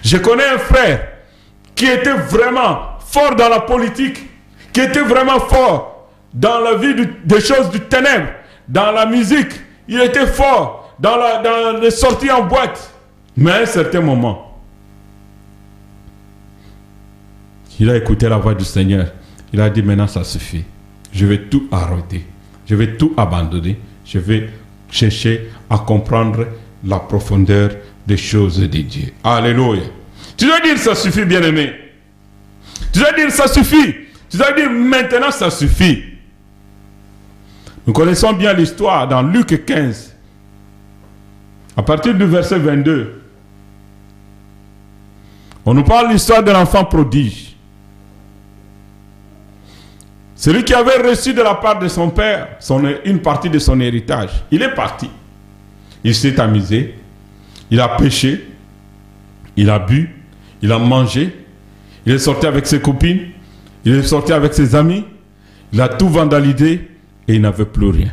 Je connais un frère qui était vraiment fort dans la politique, qui était vraiment fort dans la vie des choses du ténèbre, dans la musique. Il était fort dans les sorties en boîte. Mais à un certain moment, il a écouté la voix du Seigneur. Il a dit, maintenant ça suffit. Je vais tout arrêter. Je vais tout abandonner. Je vais chercher à comprendre la profondeur des choses de Dieu. Alléluia. Tu dois dire ça suffit, bien-aimé. Tu dois dire ça suffit. Tu dois dire maintenant ça suffit. Nous connaissons bien l'histoire dans Luc 15. À partir du verset 22. On nous parle de l'histoire de l'enfant prodige. Celui qui avait reçu de la part de son père une partie de son héritage. Il est parti. Il s'est amusé. Il a péché. Il a bu. Il a mangé. Il est sorti avec ses copines. Il est sorti avec ses amis. Il a tout vandalisé. Et il n'avait plus rien.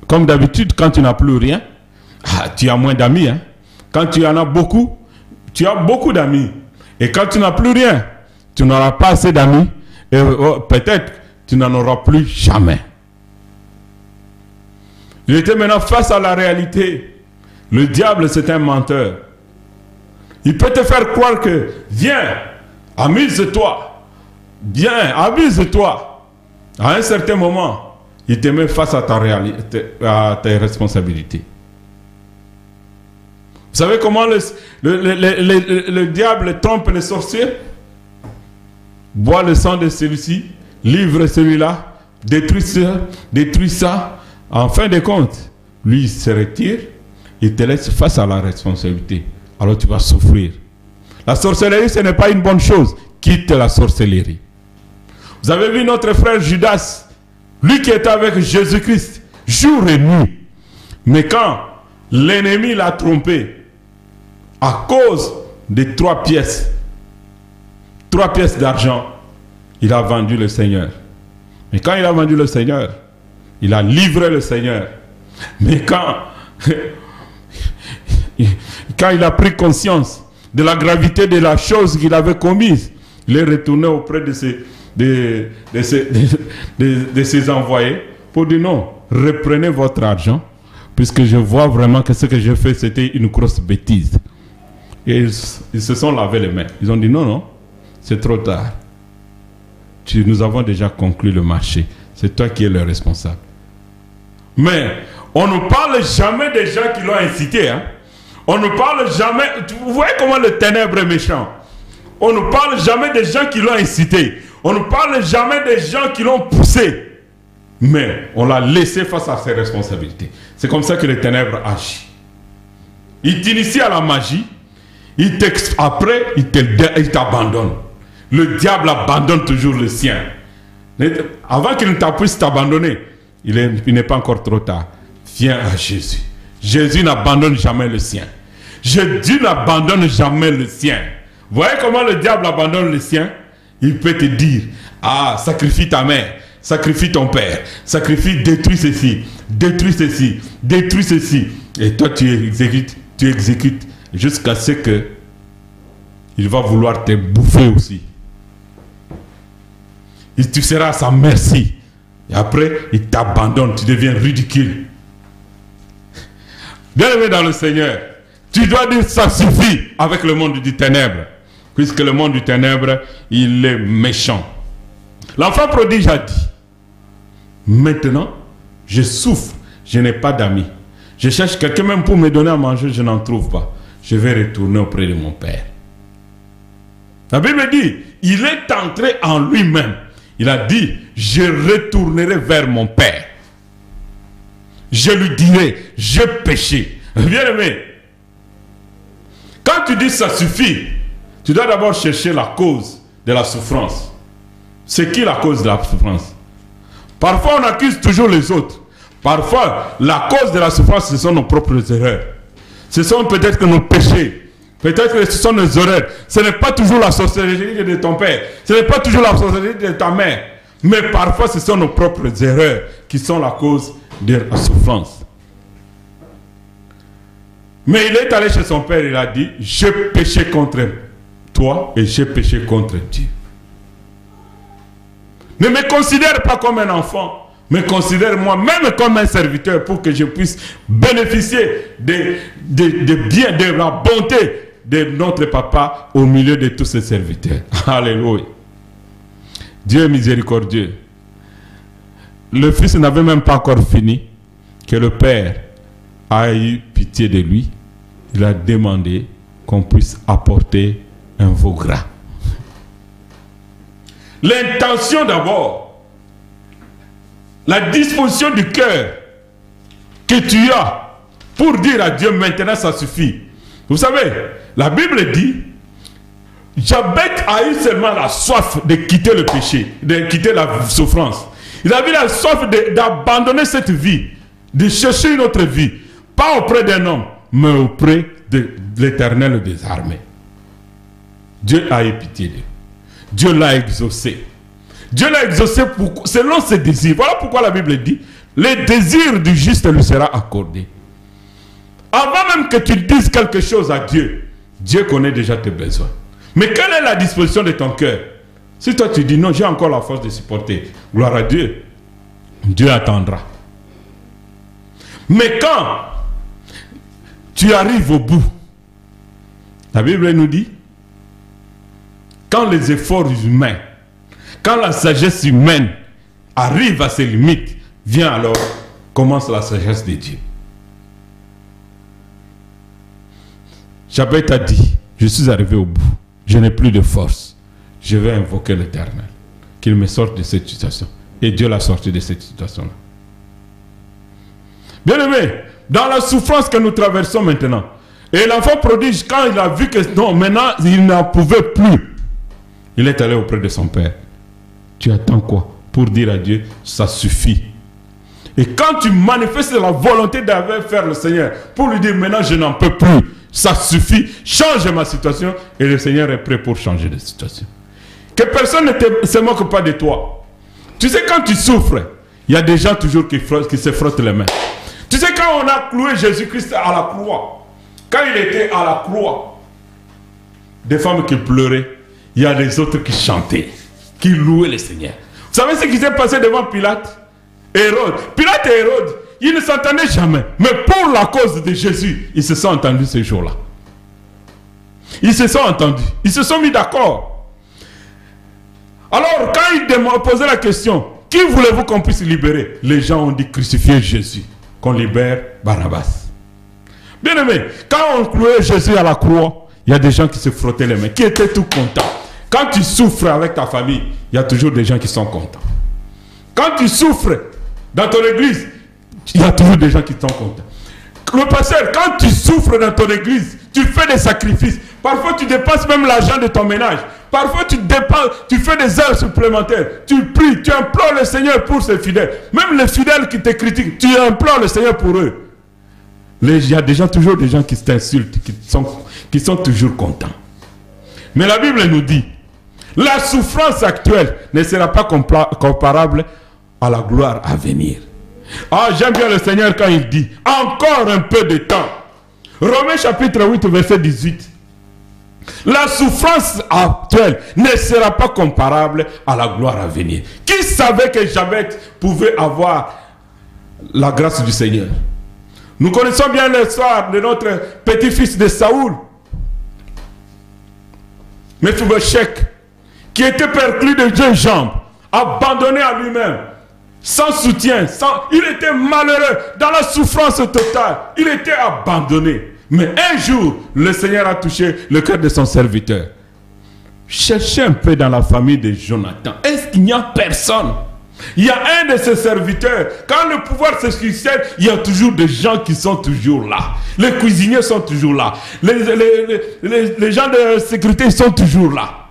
Comme d'habitude, quand tu n'as plus rien, tu as moins d'amis. Hein? Quand tu en as beaucoup, tu as beaucoup d'amis. Et quand tu n'as plus rien, tu n'auras pas assez d'amis. Et peut-être tu n'en auras plus jamais. Il était maintenant face à la réalité. Le diable, c'est un menteur. Il peut te faire croire que, viens, amuse-toi. Viens, amuse-toi. À un certain moment, il te met face à ta réalité, à tes responsabilités. Vous savez comment le diable trompe les sorciers? Bois le sang de celui-ci, livre celui-là, détruit ça. En fin de compte, lui, il se retire, il te laisse face à la responsabilité. Alors tu vas souffrir. La sorcellerie, ce n'est pas une bonne chose. Quitte la sorcellerie. Vous avez vu notre frère Judas, lui qui était avec Jésus-Christ, jour et nuit. Mais quand l'ennemi l'a trompé, à cause de 3 pièces d'argent, il a vendu le Seigneur. Mais quand il a vendu le Seigneur, il a livré le Seigneur. Mais quand il a pris conscience de la gravité de la chose qu'il avait commise, il est retourné auprès de ses envoyés pour dire non, reprenez votre argent, puisque je vois vraiment que ce que j'ai fait, c'était une grosse bêtise. Et ils se sont lavé les mains. Ils ont dit non, c'est trop tard. Nous avons déjà conclu le marché. C'est toi qui es le responsable. Mais on ne parle jamais des gens qui l'ont incité. Hein? On ne parle jamais... Vous voyez comment le ténèbre est méchant. On ne parle jamais des gens qui l'ont incité. On ne parle jamais des gens qui l'ont poussé. Mais on l'a laissé face à ses responsabilités. C'est comme ça que le ténèbre agit. Il t'initie à la magie. Après, il t'abandonne. Le diable abandonne toujours le sien. Avant qu'il ne puisse t'abandonner, il n'est pas encore trop tard. Viens à Jésus. Jésus n'abandonne jamais le sien. Jésus n'abandonne jamais le sien. Vous voyez comment le diable abandonne le sien? Il peut te dire, sacrifie ta mère, sacrifie ton père, détruis ceci, détruis ceci. Et toi tu exécutes jusqu'à ce que il va vouloir te bouffer aussi. Et tu seras à sa merci. Et après, il t'abandonne, tu deviens ridicule. Bien-aimé dans le Seigneur, tu dois dire ça suffit avec le monde du ténèbre. Puisque le monde du ténèbre, il est méchant. L'enfant prodige a dit, maintenant, je souffre, je n'ai pas d'amis. Je cherche quelqu'un même pour me donner à manger, je n'en trouve pas. Je vais retourner auprès de mon père. La Bible dit, il est entré en lui-même. Il a dit, je retournerai vers mon père. Je lui dirai, j'ai péché. Bien aimé, quand tu dis ça suffit, tu dois d'abord chercher la cause de la souffrance. C'est qui la cause de la souffrance? Parfois on accuse toujours les autres. Parfois la cause de la souffrance, ce sont nos propres erreurs. Ce sont peut-être que nos péchés. Peut-être que ce sont nos erreurs. Ce n'est pas toujours la sorcellerie de ton père. Ce n'est pas toujours la sorcellerie de ta mère. Mais parfois, ce sont nos propres erreurs qui sont la cause de la souffrance. Mais il est allé chez son père, il a dit, je péché contre toi et j'ai péché contre Dieu. Ne me considère pas comme un enfant, mais considère-moi même comme un serviteur pour que je puisse bénéficier des biens, de la bonté de notre papa au milieu de tous ses serviteurs. Alléluia. Dieu est miséricordieux. Le fils n'avait même pas encore fini que le père a eu pitié de lui. Il a demandé qu'on puisse apporter un veau gras. L'intention d'abord, la disposition du cœur que tu as pour dire à Dieu maintenant ça suffit. Vous savez, la Bible dit, Jabez a eu seulement la soif de quitter le péché, de quitter la souffrance. Il avait la soif d'abandonner cette vie, de chercher une autre vie, pas auprès d'un homme, mais auprès de l'Éternel des armées. Dieu a eu pitié de lui. Dieu l'a exaucé. Dieu l'a exaucé selon ses désirs. Voilà pourquoi la Bible dit, les désirs du juste lui sera accordé. Avant même que tu dises quelque chose à Dieu, Dieu connaît déjà tes besoins. Mais quelle est la disposition de ton cœur? Si toi tu dis non, j'ai encore la force de supporter, gloire à Dieu, Dieu attendra. Mais quand tu arrives au bout, la Bible nous dit, quand les efforts humains, quand la sagesse humaine arrive à ses limites, vient alors, commence la sagesse de Dieu. Jabez a dit, je suis arrivé au bout, je n'ai plus de force, je vais invoquer l'Éternel, qu'il me sorte de cette situation. Et Dieu l'a sorti de cette situation-là. Bien-aimé, dans la souffrance que nous traversons maintenant, et l'enfant prodige, quand il a vu que non, maintenant il n'en pouvait plus, il est allé auprès de son père. Tu attends quoi? Pour dire à Dieu, ça suffit. Et quand tu manifestes la volonté d'avoir faire le Seigneur, pour lui dire maintenant je n'en peux plus, ça suffit, change ma situation, et le Seigneur est prêt pour changer de situation. Que personne ne se moque pas de toi. Tu sais, quand tu souffres, il y a des gens toujours qui se frottent les mains. Tu sais, quand on a cloué Jésus-Christ à la croix, quand il était à la croix, des femmes qui pleuraient, il y a les autres qui chantaient, qui louaient le Seigneur. Vous savez ce qui s'est passé devant Pilate? Hérode. Pilate et Hérode, ils ne s'entendaient jamais. Mais pour la cause de Jésus, ils se sont entendus ce jour-là. Ils se sont entendus. Ils se sont mis d'accord. Alors, quand ils posaient la question, qui voulez-vous qu'on puisse libérer? Les gens ont dit crucifier Jésus, qu'on libère Barabbas. Bien aimé, quand on clouait Jésus à la croix, il y a des gens qui se frottaient les mains, qui étaient tout contents. Quand tu souffres avec ta famille, il y a toujours des gens qui sont contents. Quand tu souffres dans ton église, il y a toujours des gens qui sont contents. Le pasteur, quand tu souffres dans ton église, tu fais des sacrifices. Parfois, tu dépasses même l'argent de ton ménage. Parfois, tu fais des heures supplémentaires. Tu pries, tu implores le Seigneur pour ses fidèles. Même les fidèles qui te critiquent, tu implores le Seigneur pour eux. Il y a déjà toujours des gens qui t'insultent, qui sont toujours contents. Mais la Bible nous dit, la souffrance actuelle ne sera pas comparable à la gloire à venir. Ah, j'aime bien le Seigneur quand il dit, encore un peu de temps. Romains chapitre 8, verset 18. La souffrance actuelle ne sera pas comparable à la gloire à venir. Qui savait que Jabez pouvait avoir la grâce du Seigneur? Nous connaissons bien l'histoire de notre petit-fils de Saoul, Mephibosheth, qui était perclus de deux jambes, abandonné à lui-même, sans soutien, il était malheureux, dans la souffrance totale, il était abandonné. Mais un jour, le Seigneur a touché le cœur de son serviteur. Cherchez un peu dans la famille de Jonathan. Est-ce qu'il n'y a personne? Il y a un de ses serviteurs. Quand le pouvoir se succède, il y a toujours des gens qui sont toujours là. Les cuisiniers sont toujours là. Les gens de sécurité sont toujours là.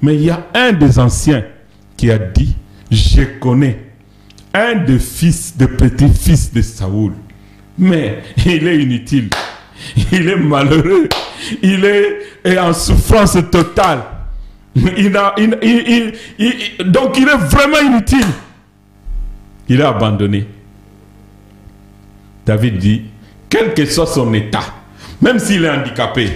Mais il y a un des anciens qui a dit, je connais un des fils, des petits-fils de Saoul. Mais il est inutile. Il est malheureux. Il est en souffrance totale. Donc il est vraiment inutile. Il est abandonné. David dit, quel que soit son état, même s'il est handicapé,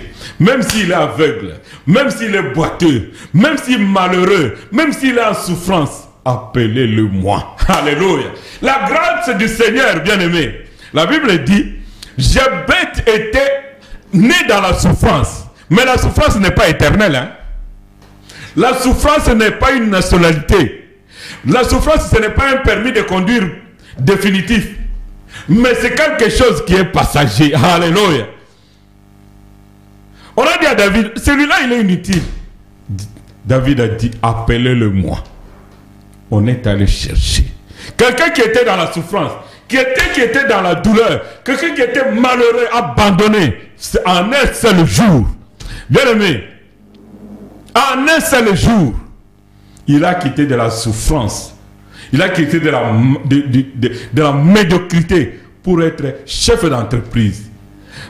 même s'il est aveugle, même s'il est boiteux, même s'il est malheureux, même s'il est en souffrance, appelez-le moi. Alléluia. La grâce du Seigneur, bien-aimé. La Bible dit, Jabet était né dans la souffrance. Mais la souffrance n'est pas éternelle. Hein? La souffrance n'est pas une nationalité. La souffrance, ce n'est pas un permis de conduire définitif. Mais c'est quelque chose qui est passager. Alléluia. On a dit à David, celui-là, il est inutile. David a dit, appelez-le moi. On est allé chercher. Quelqu'un qui était dans la souffrance, qui était dans la douleur, quelqu'un qui était malheureux, abandonné, en un seul jour. Bien aimé, en un seul jour, il a quitté de la souffrance. Il a quitté de la médiocrité pour être chef d'entreprise.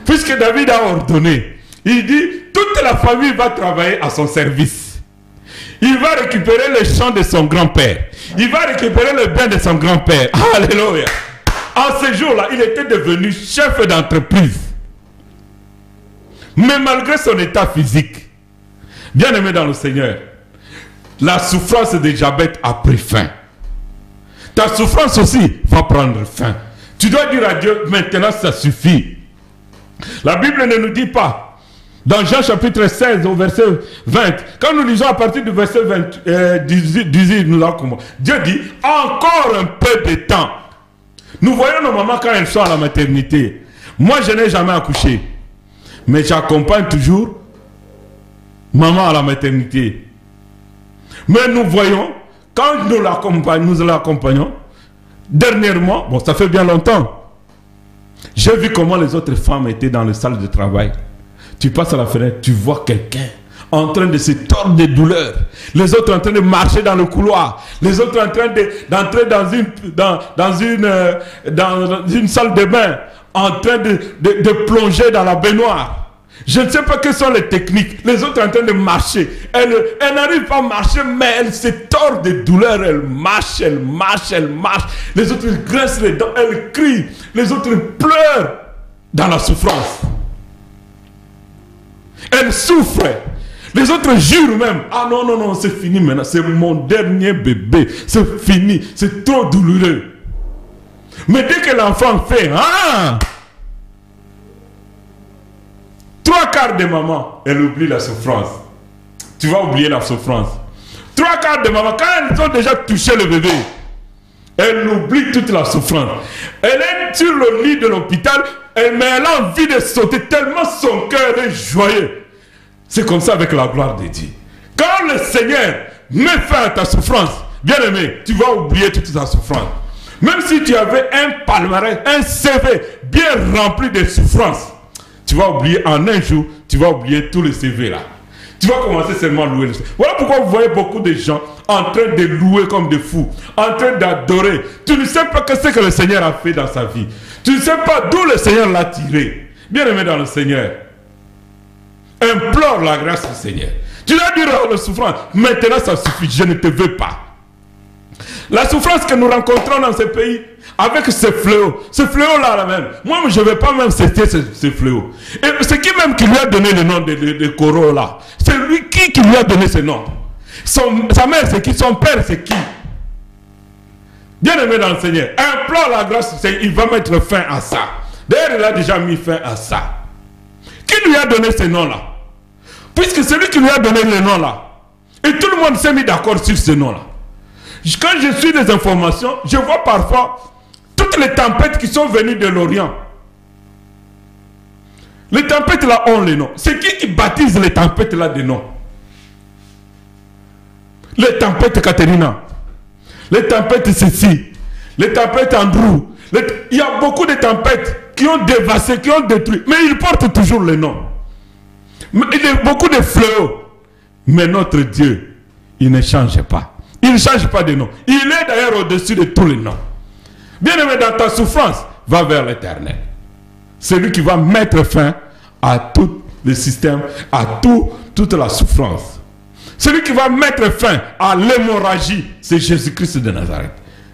Puisque David a ordonné, il dit, toute la famille va travailler à son service. Il va récupérer les champs de son grand-père. Il va récupérer le bien de son grand-père. Alléluia. En ce jour-là, il était devenu chef d'entreprise. Mais malgré son état physique, bien aimé dans le Seigneur, la souffrance de Jabet a pris fin. Ta souffrance aussi va prendre fin. Tu dois dire à Dieu, maintenant ça suffit. La Bible ne nous dit pas, dans Jean chapitre 16 au verset 20, quand nous lisons à partir du verset 18, nous avons, Dieu dit, encore un peu de temps. Nous voyons nos mamans quand elles sont à la maternité. Moi, je n'ai jamais accouché. Mais j'accompagne toujours maman à la maternité. Mais nous voyons, quand nous l'accompagnons, dernièrement, bon, ça fait bien longtemps, j'ai vu comment les autres femmes étaient dans la salle de travail. Tu passes à la fenêtre, tu vois quelqu'un en train de se tordre de douleur. Les autres en train de marcher dans le couloir. Les autres en train d'entrer dans une salle de bain, en train de plonger dans la baignoire. Je ne sais pas quelles sont les techniques. Les autres en train de marcher. Elle n'arrive pas à marcher, mais elle se tord de douleur. Elle marche, elle marche, elle marche. Les autres grincent les dents, elle crie. Les autres pleurent dans la souffrance. Elle souffre. Les autres jurent même. Ah non, non, non, c'est fini maintenant. C'est mon dernier bébé. C'est fini. C'est trop douloureux. Mais dès que l'enfant fait, ah, 3/4 de maman, elle oublie la souffrance. Tu vas oublier la souffrance. 3/4 de maman, quand elles ont déjà touché le bébé, elle oublie toute la souffrance. Elle est sur le lit de l'hôpital, mais elle a envie de sauter tellement son cœur est joyeux. C'est comme ça avec la gloire de Dieu. Quand le Seigneur met fin à ta souffrance, bien aimé, tu vas oublier toute ta souffrance. Même si tu avais un palmarès, un CV bien rempli de souffrances, tu vas oublier en un jour, tu vas oublier tout le CV là. Tu vas commencer seulement à louer le Seigneur. Voilà pourquoi vous voyez beaucoup de gens en train de louer comme des fous, en train d'adorer. Tu ne sais pas ce que le Seigneur a fait dans sa vie. Tu ne sais pas d'où le Seigneur l'a tiré. Bien aimé dans le Seigneur, implore la grâce du Seigneur. Tu dois dire à la souffrance, maintenant ça suffit, je ne te veux pas. La souffrance que nous rencontrons dans ce pays, avec ce fléau-là même, moi je ne vais pas même citer ce fléau. Et c'est qui même qui lui a donné le nom de Corolla? C'est lui qui lui a donné ce nom. Sa mère c'est qui? Son père c'est qui? Bien aimé dans le Seigneur, implore la grâce du Seigneur, il va mettre fin à ça. D'ailleurs il a déjà mis fin à ça. Qui lui a donné ce nom-là? Puisque c'est lui qui lui a donné le nom-là. Et tout le monde s'est mis d'accord sur ce nom-là. Quand je suis des informations, je vois parfois toutes les tempêtes qui sont venues de l'Orient. Les tempêtes là ont les noms. C'est qui baptise les tempêtes là des noms? Les tempêtes Katerina, les tempêtes Cécile, les tempêtes Andrew. Il y a beaucoup de tempêtes qui ont dévasté, qui ont détruit. Mais ils portent toujours les noms. Mais il y a beaucoup de fléaux. Mais notre Dieu, il ne change pas. Il ne change pas de nom. Il est d'ailleurs au-dessus de tous les noms. Bien aimé, dans ta souffrance, va vers l'Éternel. C'est lui qui va mettre fin à tout le système, à toute la souffrance. Celui qui va mettre fin à l'hémorragie, c'est Jésus-Christ de Nazareth.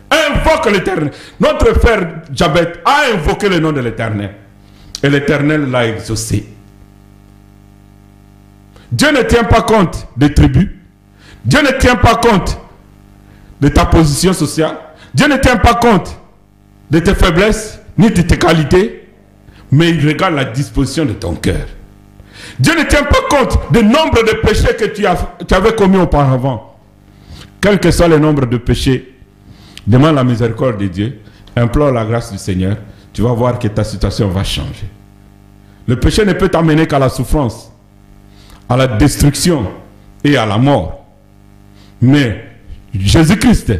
Invoque l'Éternel. Notre frère Jabet a invoqué le nom de l'Éternel. Et l'Éternel l'a exaucé. Dieu ne tient pas compte des tribus. Dieu ne tient pas compte de ta position sociale. Dieu ne tient pas compte de tes faiblesses, ni de tes qualités, mais il regarde la disposition de ton cœur. Dieu ne tient pas compte du nombre de péchés que tu avais commis auparavant. Quel que soit le nombre de péchés, demande la miséricorde de Dieu, implore la grâce du Seigneur, tu vas voir que ta situation va changer. Le péché ne peut t'amener qu'à la souffrance, à la destruction et à la mort. Mais Jésus-Christ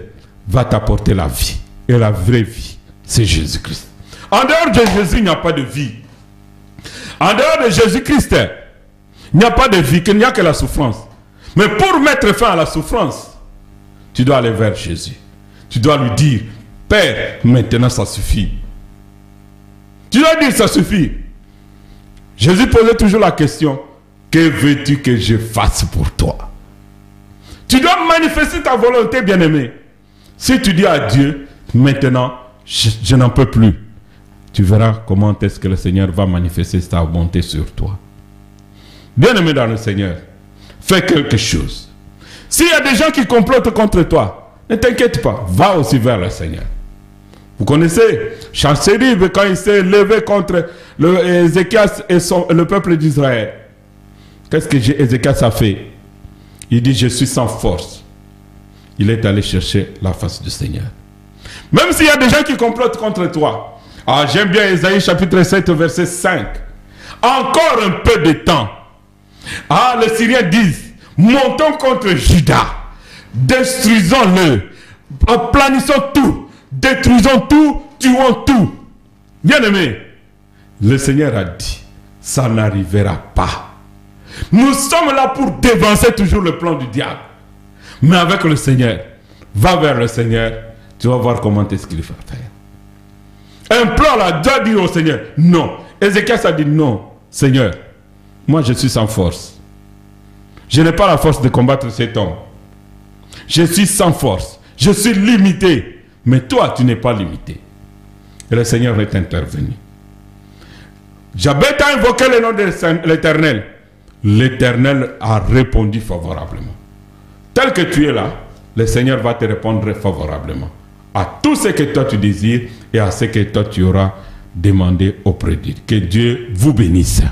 va t'apporter la vie. Et la vraie vie, c'est Jésus-Christ. En dehors de Jésus, il n'y a pas de vie. En dehors de Jésus-Christ, il n'y a pas de vie, il n'y a que la souffrance. Mais pour mettre fin à la souffrance, tu dois aller vers Jésus. Tu dois lui dire, Père, maintenant ça suffit. Tu dois dire, ça suffit. Jésus posait toujours la question, que veux-tu que je fasse pour toi? Tu dois manifester ta volonté, bien-aimé. Si tu dis à Dieu, maintenant, je n'en peux plus, tu verras comment est-ce que le Seigneur va manifester sa bonté sur toi. Bien-aimé dans le Seigneur, fais quelque chose. S'il y a des gens qui complotent contre toi, ne t'inquiète pas, va aussi vers le Seigneur. Vous connaissez Sennacherib quand il s'est levé contre Ézéchias et le peuple d'Israël. Qu'est-ce que Ézéchias a fait? Il dit, je suis sans force. Il est allé chercher la face du Seigneur. Même s'il y a des gens qui complotent contre toi. Ah, j'aime bien Ésaïe chapitre 7 verset 5. Encore un peu de temps. Ah, les Syriens disent, montons contre Juda. Détruisons-le. Aplanissons tout. Détruisons tout. Tuons tout. Bien-aimé, le Seigneur a dit, ça n'arrivera pas. Nous sommes là pour dévancer toujours le plan du diable. Mais avec le Seigneur, va vers le Seigneur, tu vas voir comment est-ce qu'il va faire. Implore là, dois dire au Seigneur, non. Ézéchias a dit non, Seigneur, moi je suis sans force. Je n'ai pas la force de combattre cet homme. Je suis sans force. Je suis limité. Mais toi, tu n'es pas limité. Et le Seigneur est intervenu. Jabez a invoqué le nom de l'Éternel. L'Éternel a répondu favorablement. Tel que tu es là, le Seigneur va te répondre favorablement à tout ce que toi tu désires et à ce que toi tu auras demandé auprès de Dieu. Que Dieu vous bénisse.